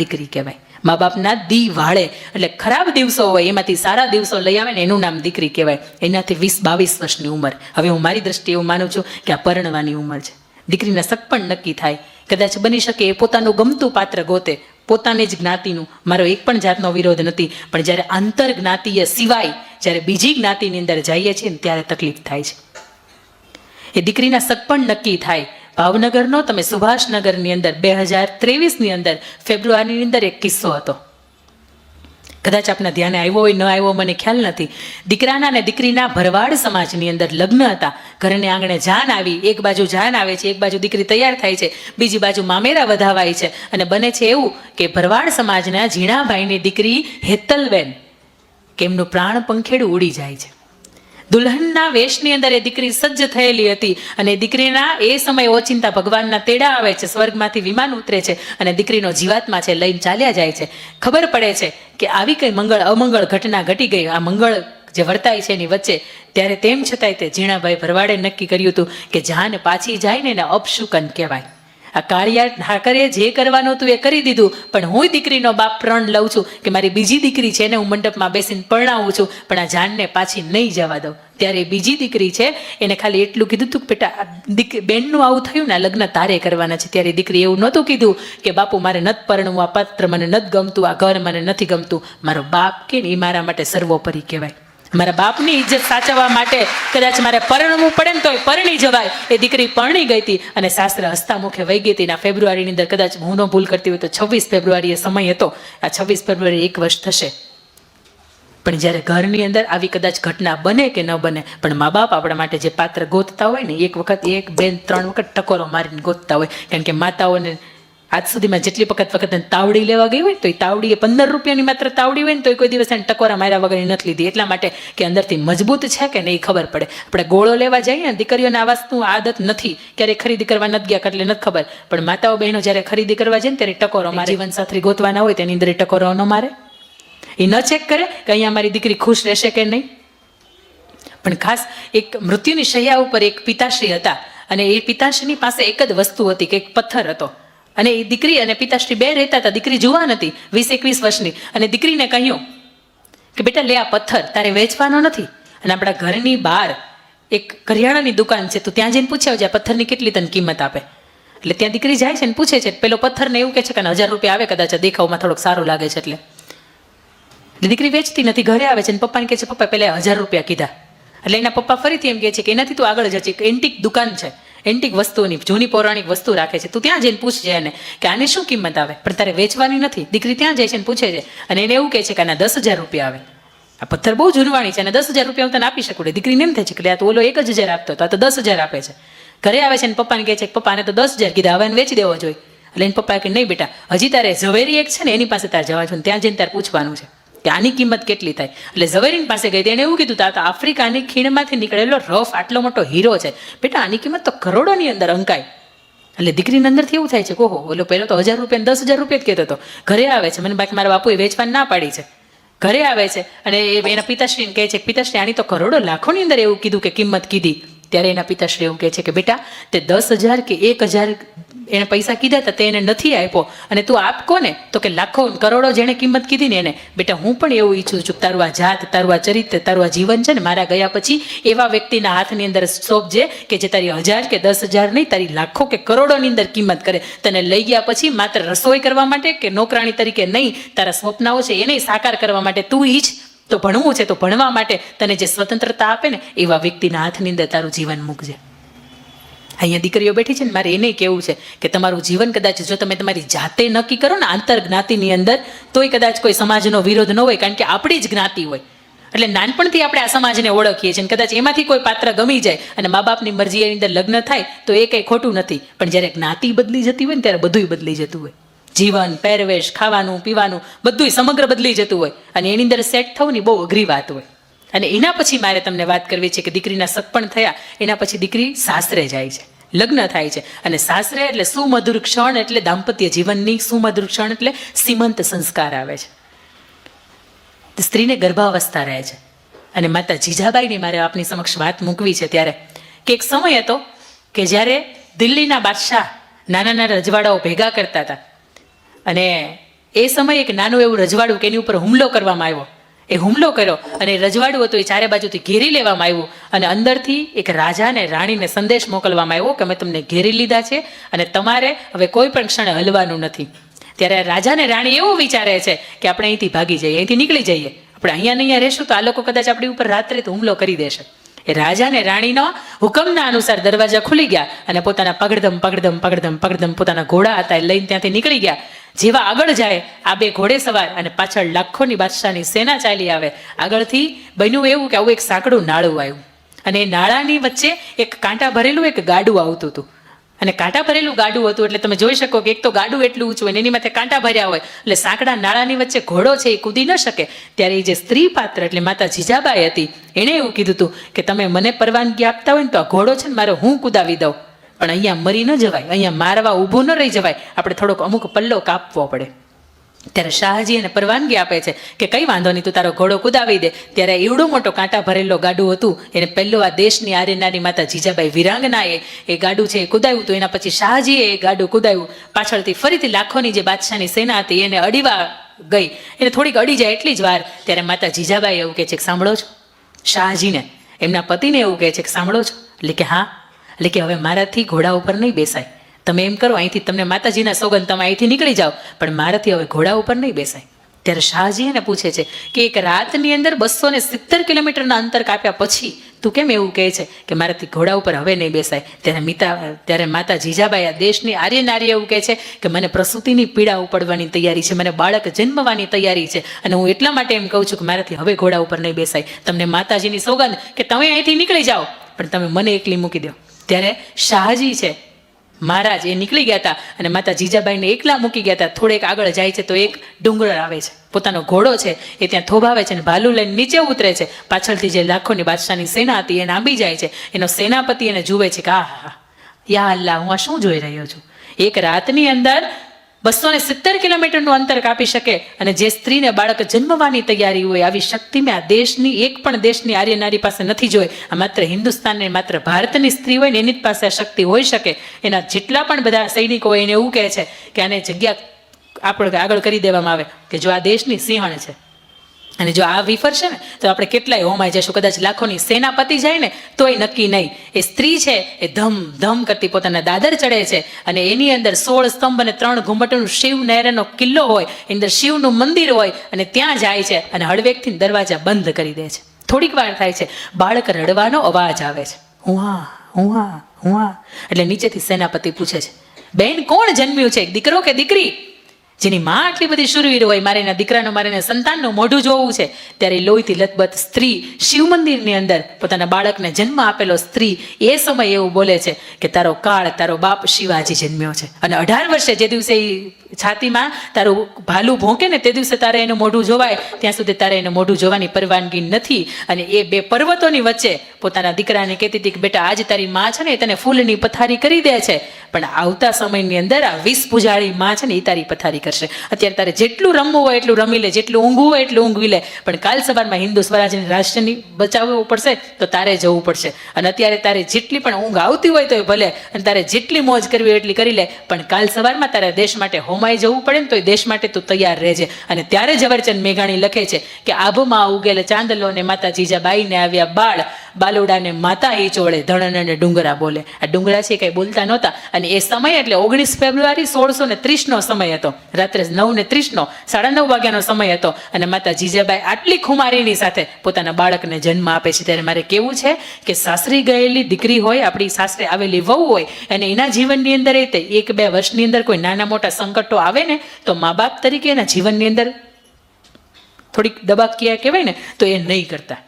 દીકરી કહેવાય. મા બાપના દી વાળે એટલે ખરાબ દિવસો હોય એમાંથી સારા દિવસો લઈ આવે ને એનું નામ દીકરી કહેવાય. એનાથી 20-22 વર્ષની ઉંમર. હવે હું મારી દ્રષ્ટિએ એવું માનું છું કે આ પરણવાની ઉંમર છે. દીકરીના સગપણ નક્કી થાય. કદાચ બની શકે એ પોતાનું ગમતું પાત્ર ગોતે, પોતાની જ જ્ઞાતિનું. મારો એક પણ જાતનો વિરોધ નથી, પણ જ્યારે આંતર જ્ઞાતિય સિવાય જ્યારે બીજી જ્ઞાતિની અંદર જઈએ છીએ ને ત્યારે તકલીફ થાય છે. એ દીકરીના સગપણ નક્કી થાય. ભાવનગરનો તમે સુભાષનગરની અંદર 2023ની અંદર ફેબ્રુઆરીની અંદર એક કિસ્સો હતો. કદાચ આપના ધ્યાને આવ્યો હોય ન આવ્યો મને ખ્યાલ નથી. દીકરાના અને દીકરીના ભરવાડ સમાજની અંદર લગ્ન હતા. ઘરને આંગણે જાન આવી, એક બાજુ જાન આવે છે, એક બાજુ દીકરી તૈયાર થાય છે, બીજી બાજુ મામેરા વધાવાય છે. અને બને છે એવું કે ભરવાડ સમાજના ઝીણાભાઈની દીકરી હેતલબેન કે એમનું પ્રાણ પંખેડું ઉડી જાય છે. દુલ્હનના વેશની અંદર એ દીકરી સજ્જ થયેલી હતી અને દીકરીના એ સમયે ઓચિંતા ભગવાનના તેડા આવે છે, સ્વર્ગમાંથી વિમાન ઉતરે છે અને દીકરીનો જીવાત્મા છે લઈને ચાલ્યા જાય છે. ખબર પડે છે કે આવી કઈ અમંગળ ઘટના ઘટી ગઈ આ મંગળ જે વર્તાય છે એની વચ્ચે. ત્યારે તેમ છતાંય તે ઝીણાભાઈ ભરવાડે નક્કી કર્યું હતું કે જાન પાછી જાય ને એને અપશુકન કહેવાય. આ કાળિયા ઠાકરે જે કરવાનું હતું એ કરી દીધું, પણ હું દીકરીનો બાપ પ્રણ લઉં છું કે મારી બીજી દીકરી છે ને હું મંડપમાં બેસીને પરણાવું છું, પણ આ જાનને પાછી નહીં જવા દઉં. ત્યારે બીજી દીકરી છે એને ખાલી એટલું કીધું હતું કે બેટા બેનનું આવું થયું ને લગ્ન તારે કરવાના છે. ત્યારે દીકરી એવું નહોતું કીધું કે બાપુ મારે નથી પરણવું, આ પાત્ર મને નથી ગમતું, આ ઘર મને નથી ગમતું. મારો બાપ કે એ મારા માટે સર્વોપરી કહેવાય. મારા બાપની ઇજ્જત સાચવવા માટે કદાચ મારે પરણવું પડે ને તો પરણી જવાય. એ દીકરી પરણી ગઈ હતી અને શાસ્ત્ર હસતા મુખે વહી ગઈ હતી. ના ફેબ્રુઆરીની અંદર કદાચ હું ન ભૂલ કરતી હોય તો 26 ફેબ્રુઆરીએ સમય હતો. આ 26 ફેબ્રુઆરી 1 વર્ષ થશે. પણ જ્યારે ઘરની અંદર આવી કદાચ ઘટના બને કે ન બને, પણ મા બાપ આપણા માટે જે પાત્ર ગોતતા હોય ને એક વખત 1, 2, 3 વખત ટકોરો મારીને ગોતતા હોય. કારણ કે માતાઓને આજ સુધીમાં જેટલી વખત તાવડી લેવા ગઈ હોય તો એ તાવડી 15 રૂપિયાની માત્ર તાવડી હોય ને તો કોઈ દિવસ એને ટકોરા માર્યા વગર નથી લીધી. એટલા માટે કે અંદરથી મજબૂત છે કે નહીં ખબર પડે. આપણે ગોળો લેવા જઈએ ને દીકરીઓને આ વસ્તુ આદત નથી, ક્યારેય ખરીદી કરવા નથી ગયા એટલે નથી ખબર. પણ માતાઓ બહેનો જ્યારે ખરીદી કરવા જાય ને ત્યારે ટકોરો મારે. જીવનસાથી ગોતવાના હોય તેની અંદર ટકોરો ન મારે. એ ન ચેક કરે કે અહીંયા મારી દીકરી ખુશ રહેશે કે નહીં. પણ ખાસ એક મૃત્યુની શૈયા ઉપર એક પિતાશ્રી હતા અને એ પિતાશ્રીની પાસે એક જ વસ્તુ હતી કે એક પથ્થર હતો. અને એ દીકરી અને પિતાશ્રી બે રહેતા હતા. દીકરી જુવાન હતી 20-21 વર્ષની અને દીકરીને કહ્યું કે બેટા લે આ પથ્થર તારે વેચવાનો નથી અને આપણા ઘરની બહાર એક કરિયાણાની દુકાન છે, તું ત્યાં જઈને પૂછી આવજે આ પથ્થરની કેટલી તને કિંમત આપે. એટલે ત્યાં દીકરી જાય છે ને પૂછે છે. પેલો પથ્થરને એવું કહે છે કે 1000 રૂપિયા આવે, કદાચ દેખાવમાં થોડોક સારું લાગે છે એટલે દીકરી વેચતી નથી. ઘરે આવે છે અને પપ્પાને કહે છે પપ્પા પહેલા 1000 રૂપિયા કીધા. એટલે એના પપ્પા ફરીથી એમ કહે છે કે એનાથી તું આગળ જશે, એન્ટિક દુકાન છે, એન્ટિક વસ્તુઓની જૂની પૌરાણિક વસ્તુ રાખે છે, તું ત્યાં જઈને પૂછજે એને કે આની શું કિંમત આવે, પણ તારે વેચવાની નથી. દીકરી ત્યાં જાય છે ને પૂછે છે અને એને એવું કહે છે કે આના 10,000 રૂપિયા આવે. આ પથ્થર બહુ જૂનવાણી છે અને 10,000 રૂપિયા હું તને આપી શકું. દીકરીને એમ થાય છે કે આ તો ઓલો 1,000 આપતો હતો, આ તો 10,000 આપે છે. ઘરે આવે છે ને પપ્પાને કહે છે કે પપ્પાને તો 10,000 કીધા, હવે એને વેચી દેવો જોઈએ. એટલે એને પપ્પા કે નહીં બેટા હજી તારે ઝવેરી એક છે ને એની પાસે તારે જવા છે, ત્યાં જઈને તારે પૂછવાનું છે કે આની કિંમત કેટલી થાય. એટલે ઝવેરીની પાસે ગઈ એને એવું કીધું તો આફ્રિકાની ખીણમાંથી નીકળેલો રફ આટલો મોટો હીરો છે બેટા, આની કિંમત તો કરોડોની અંદર અંકાય. એટલે દીકરીની અંદરથી એવું થાય છે કે ઓહો ઓલો પહેલો તો 1000 રૂપિયા 10,000 રૂપિયા જ કહેતો હતો. ઘરે આવે છે મને બાકી મારા બાપુએ વેચવાની ના પાડી છે. ઘરે આવે છે અને એના પિતાશ્રીને કહે છે કે પિતાશ્રી આની તો કરોડો લાખોની અંદર એવું કીધું કે કિંમત કીધી. ત્યારે એના પિતાશ્રી એવું કહે છે કે બેટા તે 10,000 કે 1,000 એને પૈસા કીધા હતા તે એને નથી આપ્યો અને તું આપ કોને તો કે લાખો કરોડો જેણે કિંમત કીધી ને એને. બેટા હું પણ એવું ઈચ્છું છું તારું આ જાત, તારું આ ચરિત્ર, તારું આ જીવન છે ને મારા ગયા પછી એવા વ્યક્તિના હાથની અંદર સોંપજે કે જે તારી 1000 કે 10,000 નહીં તારી લાખો કે કરોડોની અંદર કિંમત કરે. તને લઈ ગયા પછી માત્ર રસોઈ કરવા માટે કે નોકરાણી તરીકે નહીં, તારા સ્વપ્નાઓ છે એને સાકાર કરવા માટે તું ઈચ્છ તો ભણવું છે તો ભણવા માટે તને જે સ્વતંત્રતા આપે ને એવા વ્યક્તિના હાથની અંદર તારું જીવન મૂકજે. અહીંયા દીકરીઓ બેઠી છે ને મારે એને કહેવું છે કે તમારું જીવન કદાચ જો તમે તમારી જાતે નક્કી કરો ને આંતર જ્ઞાતિની અંદર તોય કદાચ કોઈ સમાજનો વિરોધ ન હોય, કારણ કે આપણી જ જ્ઞાતિ હોય. એટલે નાનપણથી આપણે આ સમાજને ઓળખીએ છીએ. કદાચ એમાંથી કોઈ પાત્ર ગમી જાય અને મા બાપની મરજી એની અંદર લગ્ન થાય તો એ કંઈ ખોટું નથી, પણ જ્યારે જ્ઞાતિ બદલી જતી હોય ને ત્યારે બધું બદલી જતું હોય. જીવન, પહેરવેશ, ખાવાનું પીવાનું બધું સમગ્ર બદલી જતું હોય અને એની અંદર સેટ થવું ને બહુ અઘરી વાત હોય. અને એના પછી મારે તમને વાત કરવી છે કે દીકરીના સગપણ થયા એના પછી દીકરી સાસરે જાય છે, લગ્ન થાય છે. અને સાસરે એટલે સુમધુર ક્ષણ, એટલે દાંપત્ય જીવનની સુમધુર ક્ષણ, એટલે સીમંત સંસ્કાર આવે છે. સ્ત્રીને ગર્ભાવસ્થા રહે છે. અને માતા જીજાબાઈની મારે આપની સમક્ષ વાત મૂકવી છે ત્યારે કે એક સમય હતો કે જ્યારે દિલ્હીના બાદશાહ નાના નાના રજવાડાઓ ભેગા કરતા હતા અને એ સમયે એક નાનું એવું રજવાડું કે એની ઉપર હુમલો કરવામાં આવ્યો. એ હુમલો કર્યો અને એ રજવાડું હતું એ ચારે બાજુથી ઘેરી લેવામાં આવ્યું અને અંદરથી એક રાજા અને રાણીને સંદેશ મોકલવામાં આવ્યો કે અમે તમને ઘેરી લીધા છે અને તમારે હવે કોઈ પણ ક્ષણે હલવાનું નથી. ત્યારે રાજા અને રાણી એવું વિચારે છે કે આપણે અહીંથી ભાગી જઈએ, અહીંથી નીકળી જઈએ, આપણે અહીંયા ને અહીંયા રહેશું તો આ લોકો કદાચ આપણી ઉપર રાત્રે તો હુમલો કરી દેશે. એ રાજા ને રાણીનો હુકમના અનુસાર દરવાજા ખુલી ગયા અને પોતાના પગડધમ પગડધમ પગડધમ પગડધમ પોતાના ઘોડા હતા એ લઈને ત્યાંથી નીકળી ગયા. જેવા આગળ જાય આ બે ઘોડે સવાર અને પાછળ લાખોની બાદશાહની સેના ચાલી આવે. આગળથી બન્યું એવું કે આવું એક સાંકડું નાળું આવ્યું અને એ નાળાની વચ્ચે એક કાંટા ભરેલું એક ગાડું આવતું હતું. અને કાંટા ભરેલું ગાડું હતું એટલે તમે જોઈ શકો કે એક તો ગાડું એટલું ઊંચું હોય, એની માથે કાંટા ભર્યા હોય એટલે સાંકડા નાળાની વચ્ચે ઘોડો છે એ કૂદી ન શકે. ત્યારે એ જે સ્ત્રી પાત્ર એટલે માતા જીજાબાઈ હતી એણે એવું કીધું હતું કે તમે મને પરવાનગી આપતા હોય ને તો આ ઘોડો છે ને મારે હું કુદાવી દઉં, પણ અહીંયા મરી ન જવાય, અહીંયા મારવા ઊભું ન રહી જવાય, આપણે થોડોક અમુક પલ્લો કાપવો પડે. ત્યારે શાહજી એને પરવાનગી આપે છે કે કંઈ વાંધો નહીં, તું તારો ઘોડો કુદાવી દે. ત્યારે એવડો મોટો કાંટા ભરેલો ગાડું હતું એને પહેલો આ દેશની આર્યનારી માતા જીજાબાઈ વિરાંગનાએ એ ગાડું છે એ કુદાવ્યું હતું. એના પછી શાહજીએ એ ગાડું કુદાવ્યું. પાછળથી ફરીથી લાખોની જે બાદશાહની સેના હતી એને અડીવા ગઈ. એને થોડીક અડી જાય એટલી જ વાર ત્યારે માતા જીજાબાઈ એવું કહે છે કે સાંભળો છો, શાહજીને એમના પતિને એવું કહે છે કે સાંભળો છો, એટલે કે હા, એટલે કે હવે મારાથી ઘોડા ઉપર નહીં બેસાય, તમે એમ કરો અહીંથી તમને માતાજીના સોગંદ તમે અહીંથી નીકળી જાઓ, પણ મારાથી હવે ઘોડા ઉપર નહીં બેસાય. ત્યારે શાહજી એને પૂછે છે કે એક રાતની અંદર 270 કિલોમીટરના અંતર કાપ્યા પછી તું કેમ એવું કહે છે કે મારાથી ઘોડા ઉપર હવે નહીં બેસાય? ત્યારે માતા જીજાબાઈ આ દેશની આર્ય નારી એવું કહે છે કે મને પ્રસૂતિની પીડા ઉપડવાની તૈયારી છે, મને બાળક જન્મવાની તૈયારી છે અને હું એટલા માટે એમ કહું છું કે મારાથી હવે ઘોડા ઉપર નહીં બેસાય. તમને માતાજીની સોગંદ કે તમે અહીંથી નીકળી જાઓ, પણ તમે મને એકલી મૂકી દો. ત્યારે શાહજી છે મહારાજ એ નીકળી ગયા હતા અને માતા જીજાબાઈને એકલા મૂકી ગયા હતા. થોડેક આગળ જાય છે તો એક ડુંગર આવે છે, પોતાનો ઘોડો છે એ ત્યાં થોભાવે છે અને ભાલું લઈને નીચે ઉતરે છે. પાછળથી જે લાખોની બાદશાહની સેના હતી એને આંબી જાય છે. એનો સેનાપતિ એને જુએ છે કે આ યા અલ્લાહ, હું આ શું જોઈ રહ્યો છું? એક રાતની અંદર 270 કિલોમીટરનું અંતર કાપી શકે અને જે સ્ત્રીને બાળક જન્મવાની તૈયારી હોય આવી શક્તિ મેં આ દેશની એક પણ દેશની આર્ય નારી પાસે નથી જોઈ. આ માત્ર હિન્દુસ્તાનની માત્ર ભારતની સ્ત્રી હોય ને એની જ પાસે આ શક્તિ હોઈ શકે. એના જેટલા પણ બધા સૈનિકો હોય એને એવું કહે છે કે આને જગ્યા આપણે આગળ કરી દેવામાં આવે કે જો આ દેશની સિંહણ છે અને જો આ વિફરશે ને તો આપણે કેટલાય હોમાઈ જશું. કદાચ લાખોની સેના પતી જાય ને તોય નક્કી નહીં. એ સ્ત્રી છે એ ધમ ધમ કરતી પોતાના દાદર ચડે છે અને એની અંદર 16 સ્તંભ અને 3 ઘુંમટનો શિવ નહેરનો કિલ્લો હોય, એની અંદર શિવનું મંદિર હોય અને ત્યાં જાય છે અને હળવેકથી દરવાજા બંધ કરી દે છે. થોડીક વાર થાય છે, બાળક રડવાનો અવાજ આવે છે, હુંહા હુંહા હુંહા. એટલે નીચેથી સેનાપતિ પૂછે છે, બેન કોણ જન્મ્યું છે, દીકરો કે દીકરી? જેની માં આટલી બધી શુરવીર હોય, મારે એના દીકરાનું મારે એના સંતાનનું મોઢું જોવું છે. ત્યારે લોહીથી લથબથ સ્ત્રી શિવ મંદિરની અંદર પોતાના બાળકને જન્મ આપેલો સ્ત્રી એ સમય એવું બોલે છે કે તારો કાળ, તારો બાપ શિવાજી જન્મ્યો છે અને 18 વર્ષે જે દિવસે છાતીમાં તારું ભાલું ભોંકે ને તે દિવસે તારે એનું મોઢું જોવાય, ત્યાં સુધી તારે એનું મોઢું જોવાની પરવાનગી નથી. અને એ બે પર્વતોની વચ્ચે પોતાના દીકરાને કહેતી હતી કે બેટા આજ તારી માં છે ને એ તને ફૂલની પથારી કરી દે છે, પણ આવતા સમયની અંદર આ વિષ પૂજાળી માં છે ને એ તારી પથારી કરશે. અત્યારે તારે જેટલું રમવું હોય એટલું રમી લે, જેટલું ઊંઘવું હોય એટલું ઊંઘવી લે, પણ કાલ સવારમાં હિન્દુ સ્વરાજની રાષ્ટ્રની બચાવવું પડશે તો તારે જવું પડશે. અને અત્યારે તારે જેટલી પણ ઊંઘ આવતી હોય તો ભલે, અને તારે જેટલી મોજ કરવી હોય એટલી કરી લે, પણ કાલ સવારમાં તારે દેશ માટે હોમાઈ જવું પડે ને તો એ દેશ માટે તું તૈયાર રહેજે. અને ત્યારે ઝવેરચંદ મેઘાણી લખે છે કે આભમાં ઉગેલ ચાંદલો ને માતા જીજાબાઈને આવ્યા બાળ, બાલુડાને માતા ઈ ચોળે, ધણન અને ડુંગરા બોલે. આ ડુંગરા છે કઈ બોલતા નહોતા. અને એ સમય એટલે 19 ફેબ્રુઆરી 1630નો સમય હતો, રાત્રે 9:30 9:30 વાગ્યાનો સમય હતો. અને માતા જીજાબાઈ આટલી ખુમારીની સાથે પોતાના બાળકને જન્મ આપે છે. ત્યારે મારે કેવું છે કે સાસરી ગયેલી દીકરી હોય, આપણી સાસરે આવેલી વહુ હોય અને એના જીવનની અંદર એ 1-2 વર્ષની અંદર કોઈ નાના મોટા સંકટો આવે ને તો મા બાપ તરીકે એના જીવનની અંદર થોડીક દબાકીયા કહેવાય ને તો એ નહીં કરતા.